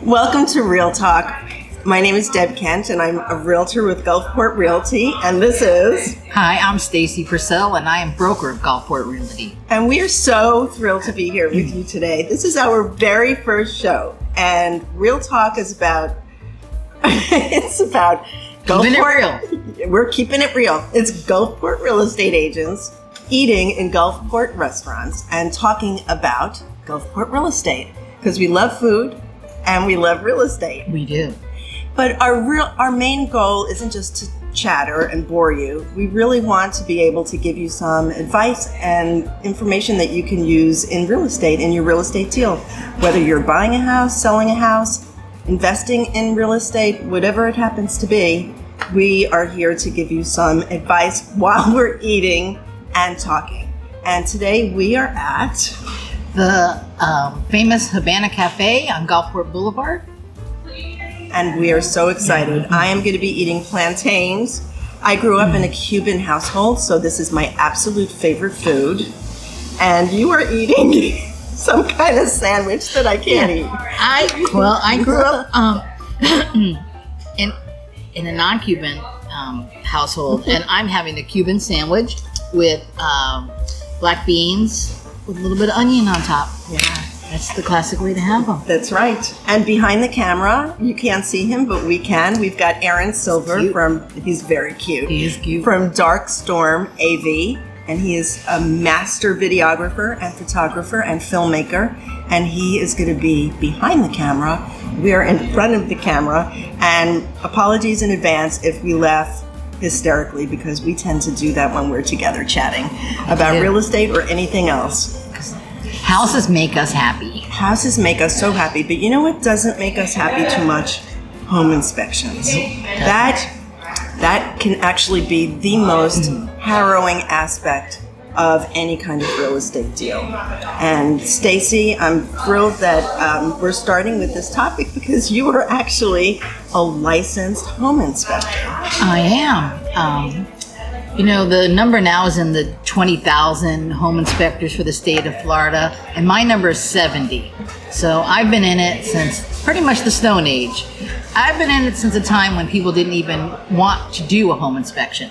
Welcome to Real Talk. My name is Deb Kent, and I'm a realtor with Gulfport Realty, and this is... Hi, I'm Stacy Purcell, and I am broker of Gulfport Realty. And we are so thrilled to be here with you today. This is our very first show, and Real Talk is about... it's about Gulfport. Keeping it real. We're keeping it real. It's Gulfport real estate agents eating in Gulfport restaurants and talking about Gulfport real estate, because we love food and we love real estate. We do. But our main goal isn't just to chatter and bore you. We really want to be able to give you some advice and information that you can use in real estate, in your real estate deal. Whether you're buying a house, selling a house, investing in real estate, whatever it happens to be, we are here to give you some advice while we're eating and talking. And today we are at the famous Havana Cafe on Gulfport Boulevard. And we are so excited. I am going to be eating plantains. I grew up in a Cuban household, so this is my absolute favorite food. And you are eating some kind of sandwich that I can't eat. I grew up in a non-Cuban household, and I'm having a Cuban sandwich with black beans with a little bit of onion on top. Yeah. That's the classic way to have them. That's right. And behind the camera, you can't see him, but we can. We've got Aaron Silver he's very cute. He is cute. From Dark Storm AV. And he is a master videographer and photographer and filmmaker. And he is going to be behind the camera. We are in front of the camera. And apologies in advance if we laugh hysterically, because we tend to do that when we're together chatting about real estate or anything else. Houses make us happy. Houses make us so happy, but you know what doesn't make us happy too much? Home inspections. That can actually be the most harrowing aspect of any kind of real estate deal. And Stacy, I'm thrilled that we're starting with this topic because you are actually a licensed home inspector. I am. The number now is in the 20,000 home inspectors for the state of Florida, and my number is 70. So I've been in it since pretty much the Stone Age. I've been in it since a time when people didn't even want to do a home inspection.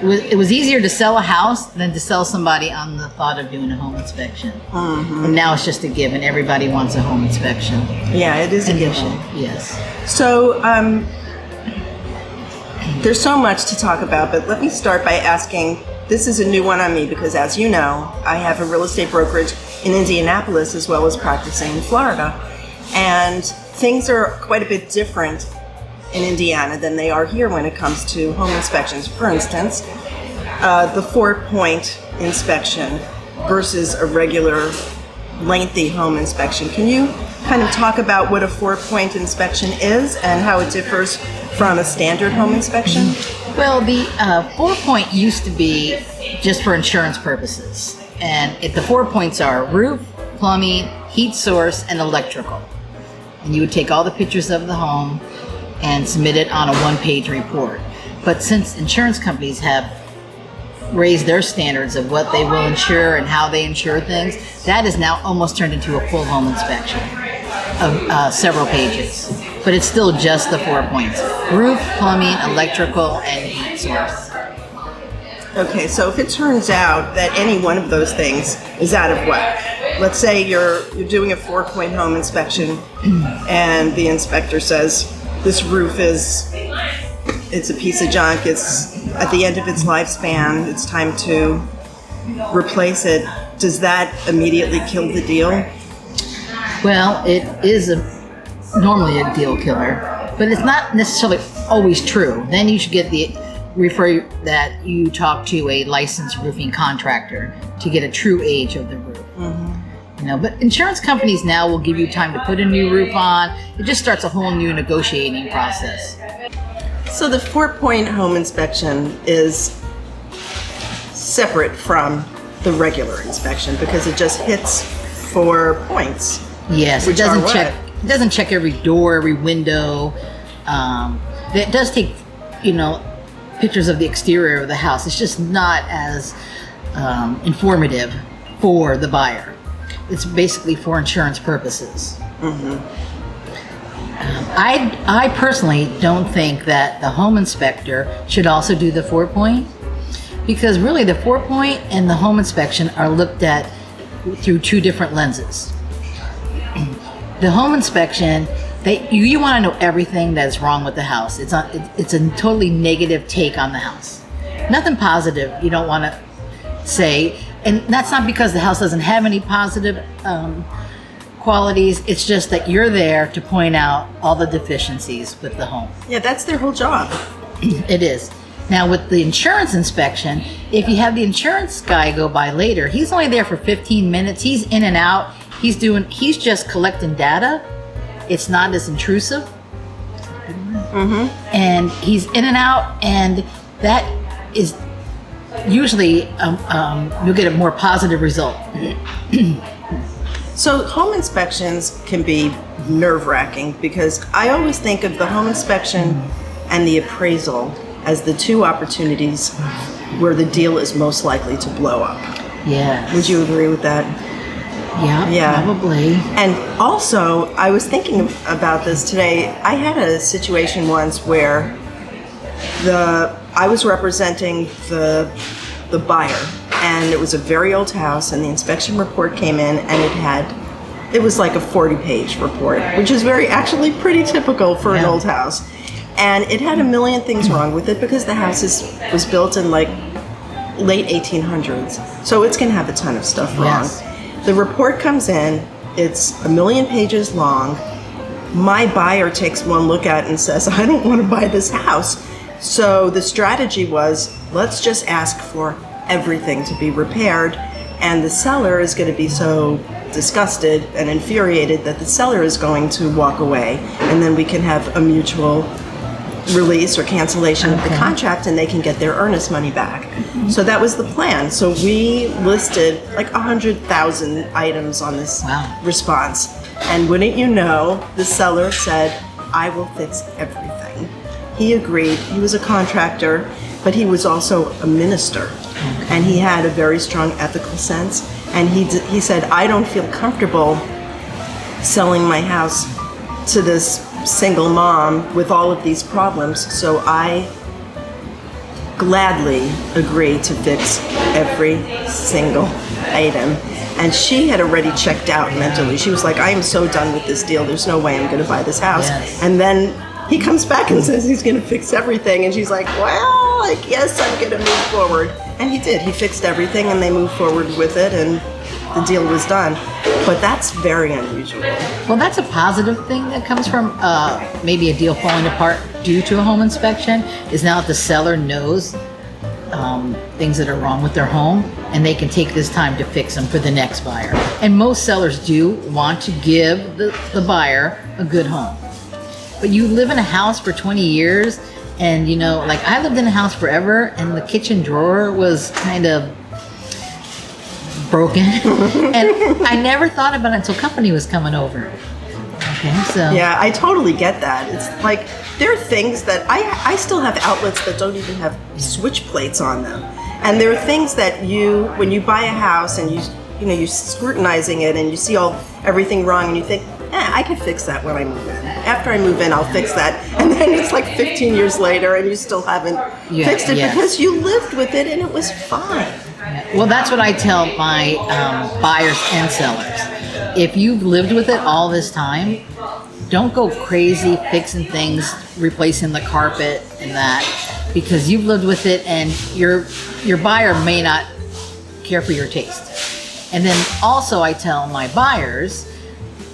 It was easier to sell a house than to sell somebody on the thought of doing a home inspection. Mm-hmm. And now it's just a given. Everybody wants a home inspection. Yeah, it is a given. Yes. So, there's so much to talk about, but let me start by asking, this is a new one on me because, as you know, I have a real estate brokerage in Indianapolis as well as practicing in Florida. And things are quite a bit different in Indiana than they are here when it comes to home inspections. For instance, the 4-point inspection versus a regular lengthy home inspection. Can you kind of talk about what a 4-point inspection is and how it differs from a standard home inspection? Well, the 4-point used to be just for insurance purposes. And the 4 points are roof, plumbing, heat source, and electrical. And you would take all the pictures of the home and submit it on a 1-page report. But since insurance companies have raised their standards of what they will insure and how they insure things, that is now almost turned into a full home inspection of several pages. But it's still just the 4 points: roof, plumbing, electrical, and heat source. Okay, so if it turns out that any one of those things is out of whack, let's say you're doing a 4-point home inspection and the inspector says this roof it's a piece of junk, it's at the end of its lifespan, it's time to replace it, does that immediately kill the deal? Well, it is normally a deal killer, but it's not necessarily always true. Then you should refer that you talk to a licensed roofing contractor to get a true age of the roof. Mm-hmm. But insurance companies now will give you time to put a new roof on. It just starts a whole new negotiating process. So the 4-point home inspection is separate from the regular inspection because it just hits 4 points. Yes, it doesn't check every door, every window. It does take, pictures of the exterior of the house. It's just not as informative for the buyer. It's basically for insurance purposes. I personally don't think that the home inspector should also do the 4-point, because really the 4-point and the home inspection are looked at through two different lenses. The home inspection, you want to know everything that's wrong with the house. It's a totally negative take on the house. Nothing positive you don't want to say, and that's not because the house doesn't have any positive qualities. It's just that you're there to point out all the deficiencies with the home. Yeah, that's their whole job. It is. Now with the insurance inspection, if you have the insurance guy go by later, he's only there for 15 minutes. He's in and out. He's just collecting data. It's not as intrusive. And he's in and out, and that is usually you'll get a more positive result. So home inspections can be nerve-wracking because I always think of the home inspection and the appraisal as the two opportunities where the deal is most likely to blow up. Yeah. Would you agree with that? Yeah, probably. And also, I was thinking about this today. I had a situation once where I was representing the buyer, and it was a very old house, and the inspection report came in, and it was like a 40-page report, which is actually pretty typical for an old house. And it had a million things wrong with it because the house was built in like late 1800s, so it's going to have a ton of stuff wrong. Yes. The report comes in, it's a million pages long. My buyer takes one look at it and says, I don't want to buy this house. So the strategy was, let's just ask for everything to be repaired, and the seller is going to be so disgusted and infuriated that the seller is going to walk away, and then we can have a mutual release or cancellation of the contract, and they can get their earnest money back. So that was the plan. So we listed like 100,000 items on this response, and wouldn't you know, the seller said, I will fix everything. He agreed. He was a contractor, but he was also a minister, and he had a very strong ethical sense, and he said, I don't feel comfortable selling my house to this single mom with all of these problems, so I gladly agreed to fix every single item. And she had already checked out mentally. She was like, I am so done with this deal, there's no way I'm going to buy this house. And then he comes back and says he's going to fix everything, and she's like, well, I guess I'm going to move forward. And he did. He fixed everything, and they moved forward with it, and the deal was done. But that's very unusual. Well, that's a positive thing that comes from maybe a deal falling apart due to a home inspection, is now that the seller knows things that are wrong with their home, and they can take this time to fix them for the next buyer. And most sellers do want to give the buyer a good home. But you live in a house for 20 years, and like I lived in a house forever, and the kitchen drawer was kind of broken. And I never thought about it until company was coming over. Okay, so. Yeah, I totally get that. It's like, there are things that I still have outlets that don't even have switch plates on them. And there are things that when you buy a house and you're scrutinizing it and you see everything wrong and you think, I could fix that when I move in. After I move in, I'll fix that. And then it's like 15 years later and you still haven't fixed it because you lived with it and it was fine. Well, that's what I tell my buyers and sellers. If you've lived with it all this time, don't go crazy fixing things, replacing the carpet and that, because you've lived with it and your buyer may not care for your taste. And then also I tell my buyers,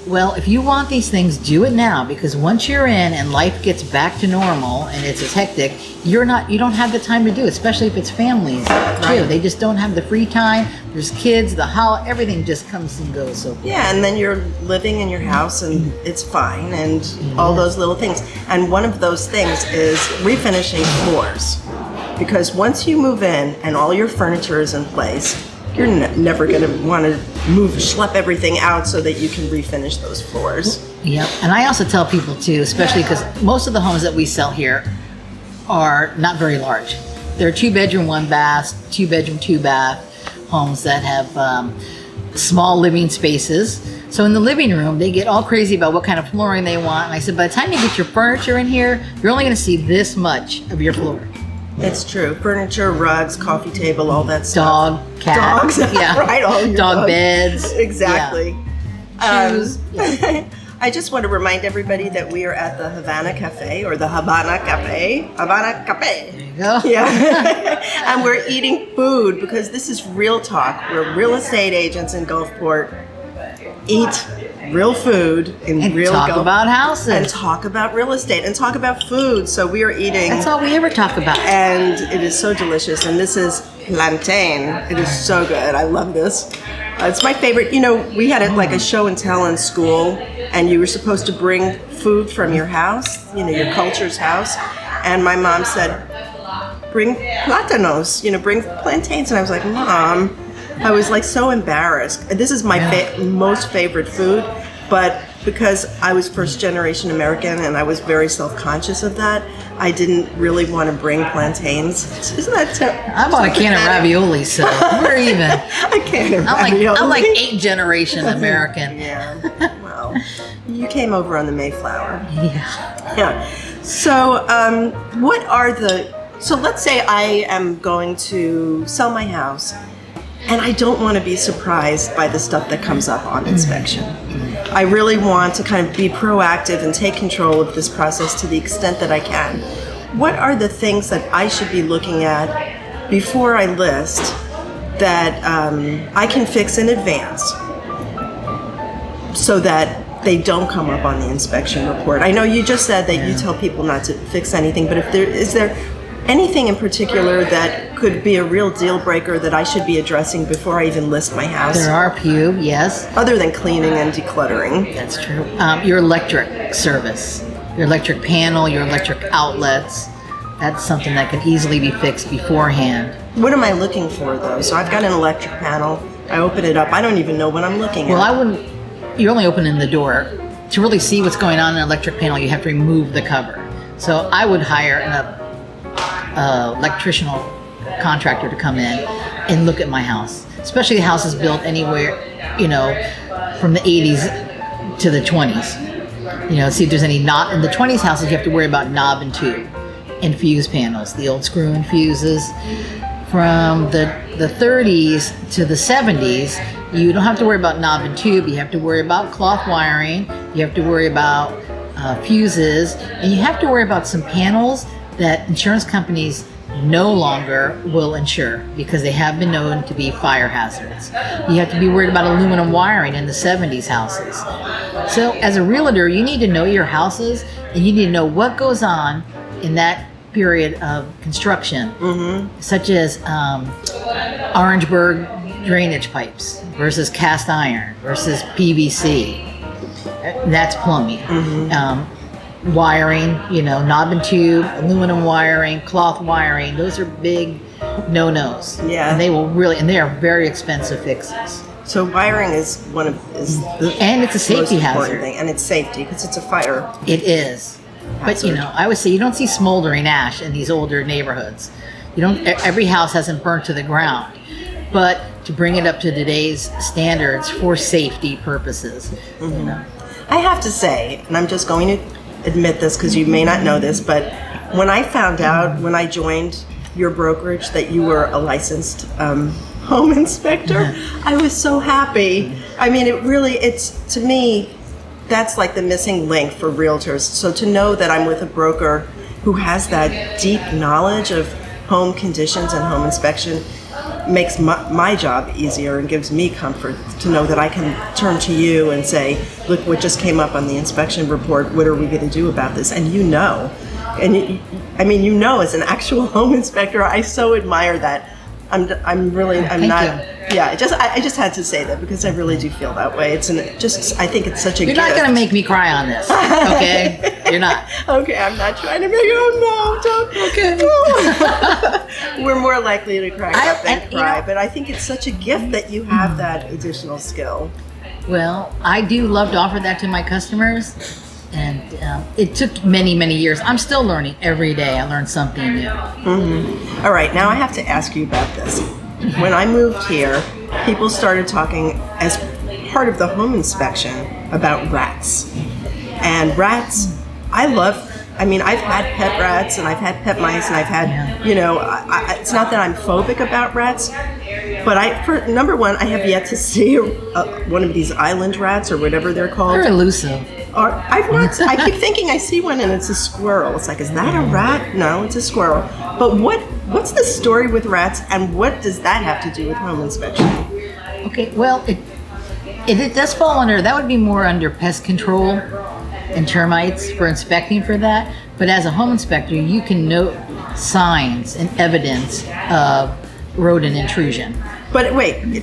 well, if you want these things, do it now, because once you're in and life gets back to normal and it's as hectic, you don't have the time to do it, especially if it's families too. They just don't have the free time. There's kids, everything just comes and goes so quick. Yeah, and then you're living in your house and it's fine and all those little things. And one of those things is refinishing floors. Because once you move in and all your furniture is in place, you're never going to want to schlep everything out so that you can refinish those floors. Yep. And I also tell people too, especially because most of the homes that we sell here are not very large. They're 2-bedroom, 1-bath, 2-bedroom, 2-bath homes that have small living spaces So in the living room, they get all crazy about what kind of flooring they want. And I said, by the time you get your furniture in here, you're only going to see this much of your floor. It's true. Furniture, rugs, coffee table, all that stuff. Dog, cat. Dogs, yeah. right? All your dog dogs. beds. Exactly. Shoes. Yeah. I just want to remind everybody that we are at the Havana Cafe, or the Habana Cafe. Havana Cafe. There you go. Yeah. And we're eating food because this is real talk. We're real estate agents in Gulfport. Eat real food in And real talk about houses. and talk about real estate and talk about food. So we are eating. That's all we ever talk about. And it is so delicious. And this is plantain. It is so good. I love this. It's my favorite. You know, we had it like a show and tell in school, and you were supposed to bring food from your house, you know, your culture's house. And my mom said, bring plátanos, you know, bring plantains. And I was like, Mom, I was like so embarrassed. This is my most favorite food, but because I was first generation American and I was very self-conscious of that, I didn't really want to bring plantains. Isn't that terrible? I bought a can of ravioli, so we're even. I can't. I'm like 8th generation American. Yeah. Well, you came over on the Mayflower. Yeah. Yeah. So, what are the? So let's say I am going to sell my house, and I don't want to be surprised by the stuff that comes up on inspection. I really want to kind of be proactive and take control of this process to the extent that I can. What are the things that I should be looking at before I list that I can fix in advance so that they don't come up on the inspection report? I know you just said that you tell people not to fix anything, but if is there anything in particular that could be a real deal breaker that I should be addressing before I even list my house? There are a few, yes. Other than cleaning and decluttering. That's true. Your electric service, your electric panel, your electric outlets, that's something that can easily be fixed beforehand. What am I looking for though? So I've got an electric panel. I open it up. I don't even know what I'm looking at. Well, I wouldn't, you're only opening the door. To really see what's going on in an electric panel, you have to remove the cover. So I would hire an electrician contractor to come in and look at my house, especially the houses built anywhere, you know, from the 80s to the 20s. You know, see if there's any knob. In the 20s houses, you have to worry about knob and tube and fuse panels, the old screw-in fuses. From the 30s to the 70s, you don't have to worry about knob and tube. You have to worry about cloth wiring. You have to worry about fuses, and you have to worry about some panels that insurance companies no longer will insure because they have been known to be fire hazards. You have to be worried about aluminum wiring in the 70s houses. So as a realtor, you need to know your houses and you need to know what goes on in that period of construction, such as Orangeburg drainage pipes versus cast iron versus PVC. That's plumbing. Wiring, you know, knob and tube, aluminum wiring, cloth wiring, those are big no-nos. Yeah. And they will really, and they are very expensive fixes. So wiring is the And it's a safety most important hazard. thing, and it's safety because it's a fire. It is. But, you know, I would say you don't see smoldering ash in these older neighborhoods. You don't, every house hasn't burnt to the ground. But to bring it up to today's standards for safety purposes, you know. I have to say, and I'm just going to admit this because you may not know this, but when I found out when I joined your brokerage that you were a licensed home inspector, I was so happy. I mean, it's to me, that's like the missing link for realtors. So to know that I'm with a broker who has that deep knowledge of home conditions and home inspection makes my job easier and gives me comfort to know that I can turn to you and say, look, what just came up on the inspection report, what are we going to do about this? And you know. And you know, as an actual home inspector, I so admire that. I just had to say that because I really do feel that way. I think it's such a You're gift. not going to make me cry on this, okay? You're not. Okay, I'm not trying to make it. Don't. Okay. We're more likely to crack up than and, cry, you know, but I think it's such a gift that you have that additional skill. Well, I do love to offer that to my customers, and it took many, many years. I'm still learning every day. I learn something new. All right, now I have to ask you about this. When I moved here, people started talking as part of the home inspection about rats. And rats, I mean, I've had pet rats and I've had pet mice and I've had, you know, it's not that I'm phobic about rats, but for number one, I have yet to see one of these island rats or whatever they're called. They're elusive. I keep thinking I see one and it's a squirrel. It's like, is that a rat? No, it's a squirrel. But what's the story with rats, and what does that have to do with home inspection? Okay, well, it does fall under, that would be more under pest control and termites for inspecting for that. But as a home inspector, you can note signs and evidence of rodent intrusion. But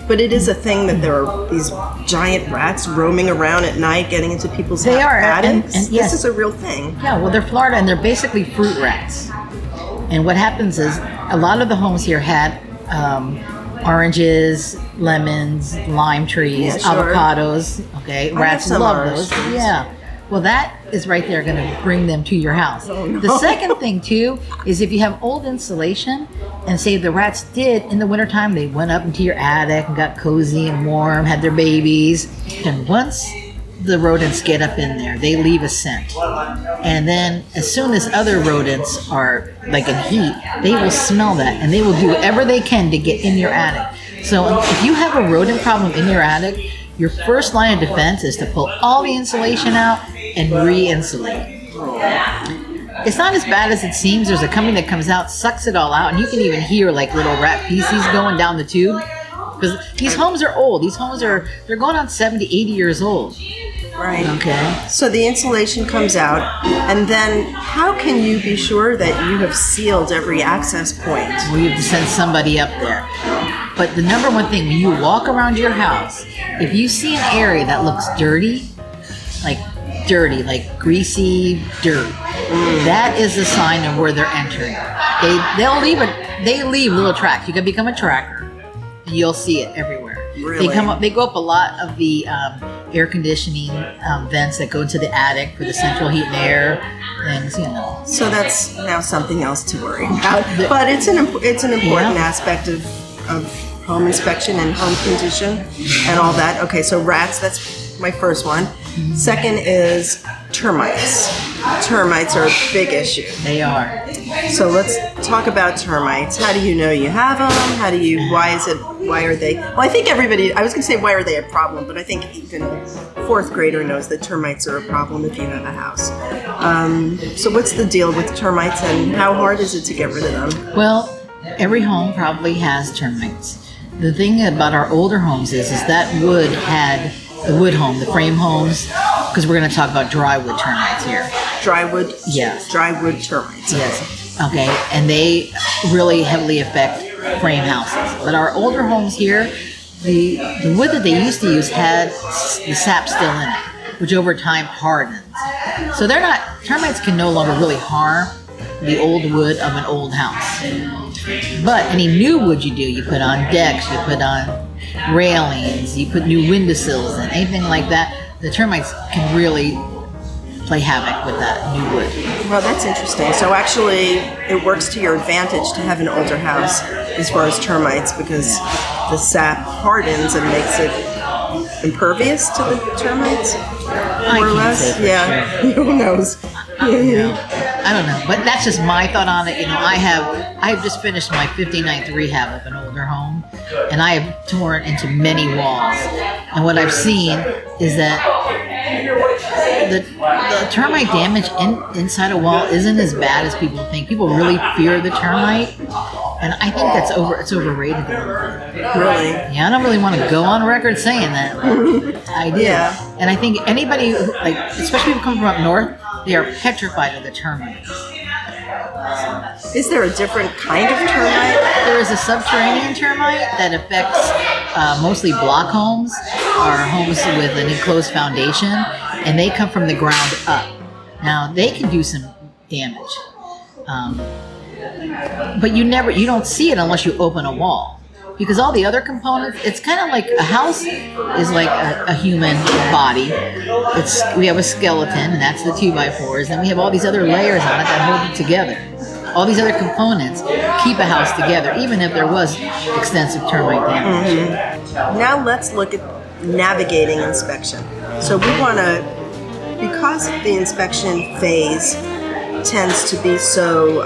but it is a thing that there are these giant rats roaming around at night, getting into people's attics. And yes, this is a real thing. Yeah, well, they're Florida, and they're basically fruit rats. And what happens is a lot of the homes here had oranges, lemons, lime trees, avocados. Okay, rats love those. Trees. Yeah. Well, that is right there going to bring them to your house. Oh, no. The second thing, too, is if you have old insulation, and say the rats did, in the wintertime, they went up into your attic and got cozy and warm, had their babies. And once the rodents get up in there, they leave a scent. And then as soon as other rodents are like in heat, they will smell that, and they will do whatever they can to get in your attic. So if you have a rodent problem in your attic, your first line of defense is to pull all the insulation out and re-insulate. It's not as bad as it seems. There's a company that comes out, sucks it all out, and you can even hear like little rat feces going down the tube. Because these homes are old. These homes they're going on 70, 80 years old. Right. Okay. So the insulation comes out, and then how can you be sure that you have sealed every access point? Well, you have to send somebody up there. But the number one thing, when you walk around your house, if you see an area that looks dirty, like greasy dirt, that is a sign of where they're entering. They leave little tracks. You can become a tracker. You'll see it everywhere. Really? They go up a lot of the air conditioning vents that go into the attic for the central heat and air things, you know. So that's now something else to worry about. But it's an important aspect of home inspection and home condition and all that. Okay, so rats, that's my first one. Second is termites. Termites are a big issue. They are. So let's talk about termites. How do you know you have them? Why are they? Well, I think everybody, I was going to say why are they a problem, but I think even fourth grader knows that termites are a problem if you have a house. So what's the deal with termites, and how hard is it to get rid of them? Well, every home probably has termites. The thing about our older homes is that wood had the wood home, the frame homes, because we're going to talk about drywood termites here. Drywood? Yes. Drywood termites. Yes. Okay. And they really heavily affect frame houses. But our older homes here, the wood that they used to use had the sap still in it, which over time hardens. So termites can no longer really harm the old wood of an old house. But any new wood you put on decks, you put on railings, you put new windowsills in, anything like that, the termites can really play havoc with that new wood. Well, that's interesting. So actually, it works to your advantage to have an older house as far as termites, because the sap hardens and makes it impervious to the termites, more or less. Yeah, sure. Who knows? I don't know, but that's just my thought on it. You know, I have just finished my 59th rehab of an older home, and I have torn into many walls. And what I've seen is that the termite damage inside a wall isn't as bad as people think. People really fear the termite, and I think it's overrated a little bit. Really? Yeah, I don't really want to go on record saying that. I do. Yeah. And I think anybody, especially people coming from up north, they are petrified of the termites. Is there a different kind of termite? There is a subterranean termite that affects mostly block homes or homes with an enclosed foundation, and they come from the ground up. Now, they can do some damage, but you don't see it unless you open a wall. Because all the other components, it's kind of like a house is like a human body. We have a skeleton, and that's the 2x4s. Then we have all these other layers on it that hold it together. All these other components keep a house together, even if there was extensive termite damage. Mm-hmm. Now let's look at navigating inspection. So we want to, because the inspection phase tends to be so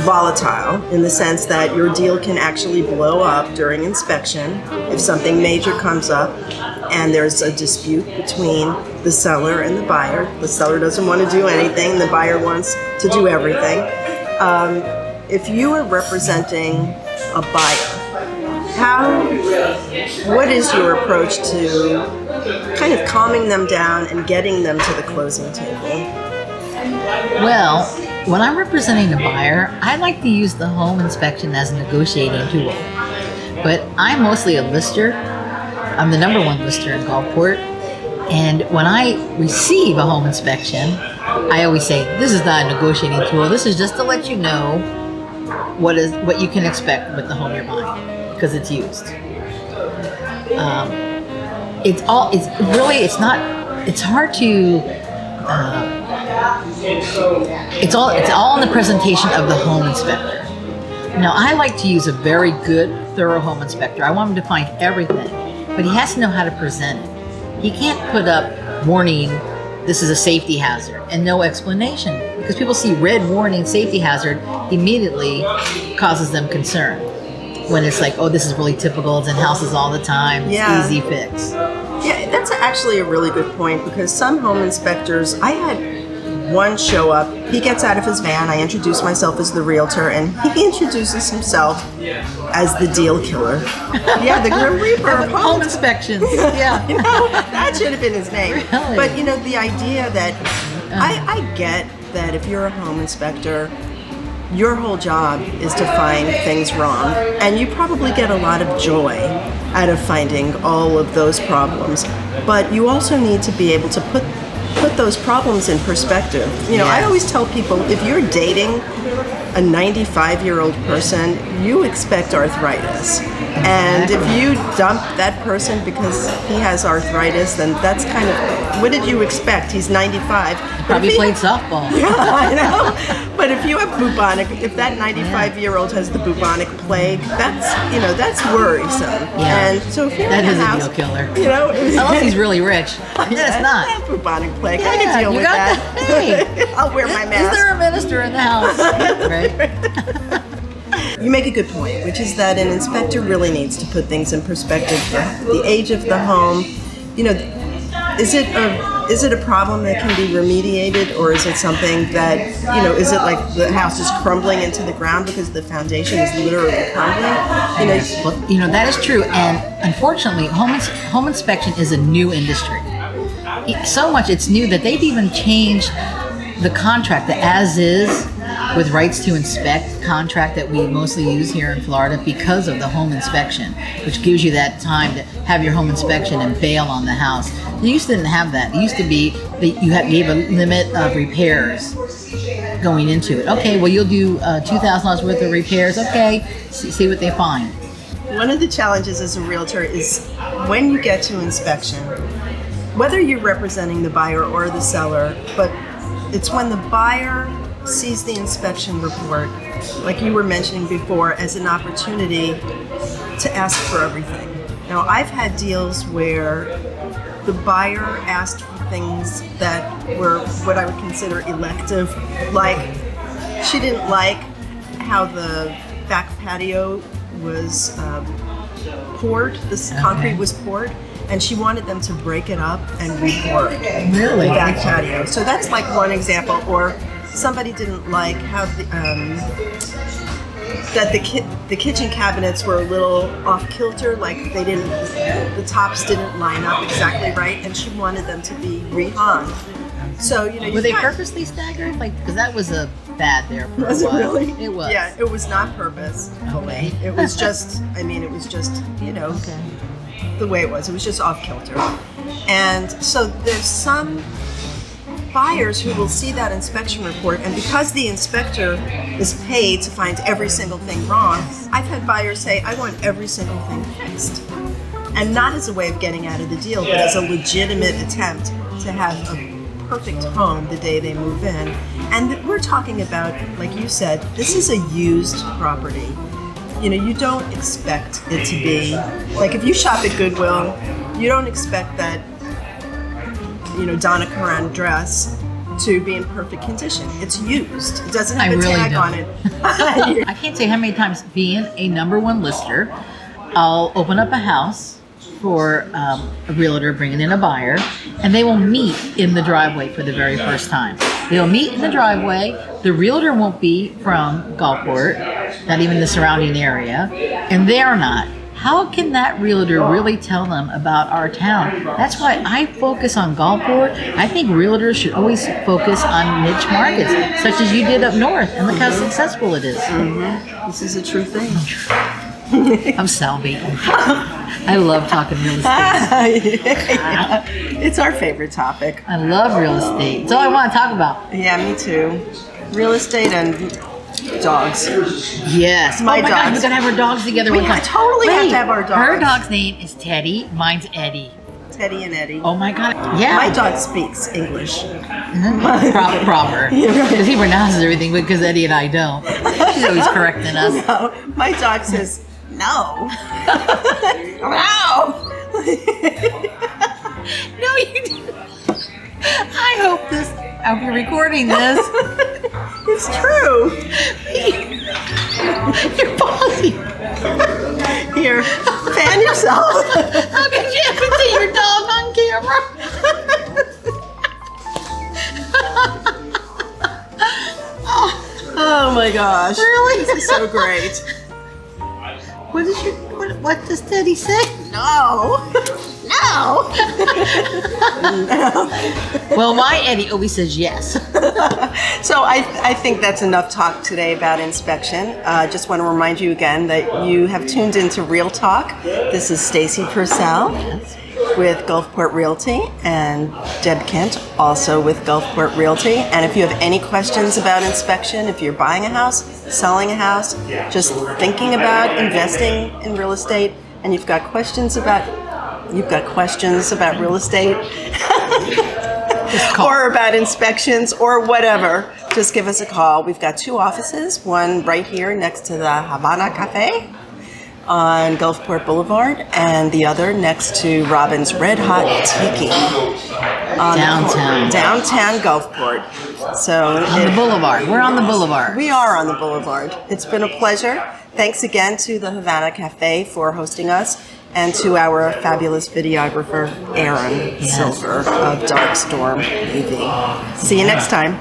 volatile in the sense that your deal can actually blow up during inspection if something major comes up and there's a dispute between the seller and the buyer. The seller doesn't want to do anything, the buyer wants to do everything. If you are representing a buyer, what is your approach to kind of calming them down and getting them to the closing table? Well, when I'm representing the buyer, I like to use the home inspection as a negotiating tool. But I'm mostly a lister. I'm the number one lister in Gulfport. And when I receive a home inspection, I always say, this is not a negotiating tool. This is just to let you know what you can expect with the home you're buying, because it's used. It's all in the presentation of the home inspector. Now, I like to use a very good, thorough home inspector. I want him to find everything, but he has to know how to present it. He can't put up warning, this is a safety hazard, and no explanation, because people see red warning, safety hazard, immediately causes them concern. When it's like, oh, this is really typical, it's in houses all the time, it's easy fix. Yeah, that's actually a really good point, because some home inspectors, I had one show up, he gets out of his van, I introduce myself as the realtor, and he introduces himself as the deal killer. Yeah, the Grim Reaper of home inspections. Yeah. That should have been his name. Really? But the idea that, I get that if you're a home inspector, your whole job is to find things wrong, and you probably get a lot of joy out of finding all of those problems. But you also need to be able to put those problems in perspective. I always tell people, if you're dating a 95-year-old person, you expect arthritis. And if you dump that person because he has arthritis, then that's kind of, what did you expect? He's 95. Probably played softball. Yeah, I know. But if you have bubonic, if that 95-year-old has the bubonic plague, that's worrisome. Yeah. And so if you're that in is a house, a deal killer. Unless he's really rich. Yeah, it's not. I have bubonic plague. I can deal with that. Hey. I'll wear my mask. Is there a minister in the house? Right? You make a good point, which is that an inspector really needs to put things in perspective. The age of the home, is it a problem that can be remediated, or is it something that, is it like the house is crumbling into the ground because the foundation is literally crumbling? Well, that is true, and unfortunately, home inspection is a new industry. So much it's new that they've even changed the contract, the as-is with rights to inspect contract that we mostly use here in Florida because of the home inspection, which gives you that time to have your home inspection and bail on the house. You used to didn't have that. It used to be that you gave a limit of repairs going into it. Okay, well, you'll do $2,000 worth of repairs. Okay, see what they find. One of the challenges as a realtor is when you get to inspection, whether you're representing the buyer or the seller, but it's when the buyer sees the inspection report, like you were mentioning before, as an opportunity to ask for everything. Now, I've had deals where the buyer asked for things that were what I would consider elective, like she didn't like how the back patio was poured, this concrete was poured, and she wanted them to break it up and re-pour it. Really? The back patio. So that's like one example. Or somebody didn't like how the kitchen cabinets were a little off kilter, like the tops didn't line up exactly right, and she wanted them to be rehung. So were they purposely staggered? Because that was a bad there for was a while. It really? It was. Yeah, it was not purpose. Okay. It was just. It was just Okay. the way it was. It was just off kilter, and so there's some buyers who will see that inspection report, and because the inspector is paid to find every single thing wrong, I've had buyers say, I want every single thing fixed. And not as a way of getting out of the deal, but as a legitimate attempt to have a perfect home the day they move in. And we're talking about, like you said, this is a used property. you don't expect it to be like if you shop at Goodwill, you don't expect that Donna Karan dress to be in perfect condition. It's used. It doesn't have a tag on it. I can't say how many times being a number one lister, I'll open up a house for a realtor bringing in a buyer, and they will meet in the driveway for the very first time. They'll meet in the driveway. The realtor won't be from Gulfport, not even the surrounding area, and they're not. How can that realtor really tell them about our town? That's why I focus on Gulfport. I think realtors should always focus on niche markets, such as you did up north, and look how successful it is. Mm-hmm. This is a true thing. I'm Salvi. I love talking real estate. Yeah. It's our favorite topic. I love real estate. It's all I want to talk about. Yeah, me too. Real estate and dogs. Yes. My God, dogs. we're gonna have our dogs together. We totally have to have our dogs. Her dog's name is Teddy. Mine's Eddie. Teddy and Eddie. Oh my God. Yeah. My dog speaks English. Proper. Because he pronounces everything, because Eddie and I don't. She's always correcting us. No, my dog says no. No. No, you didn't. I hope you're recording this. It's true. You're pausing. Here, fan yourself. How could you ever see your dog on camera? Oh my gosh. Really? This is so great. What does Teddy say? No. No. Well, my Eddie always says yes. So I think that's enough talk today about inspection. Just want to remind you again that you have tuned into Real Talk. This is Stacy Purcell with Gulfport Realty and Deb Kent also with Gulfport Realty. And if you have any questions about inspection, if you're buying a house, selling a house, just thinking about investing in real estate, and you've got questions about real estate or about inspections or whatever, just give us a call. We've got 2 offices, one right here next to the Havana Cafe on Gulfport Boulevard, and the other next to Robin's Red Hot Tiki downtown Gulfport. So on the boulevard. We're on the boulevard. We are on the boulevard. It's been a pleasure. Thanks again to the Havana Cafe for hosting us, and to our fabulous videographer, Aaron Silver of Dark Storm AV. See you next time.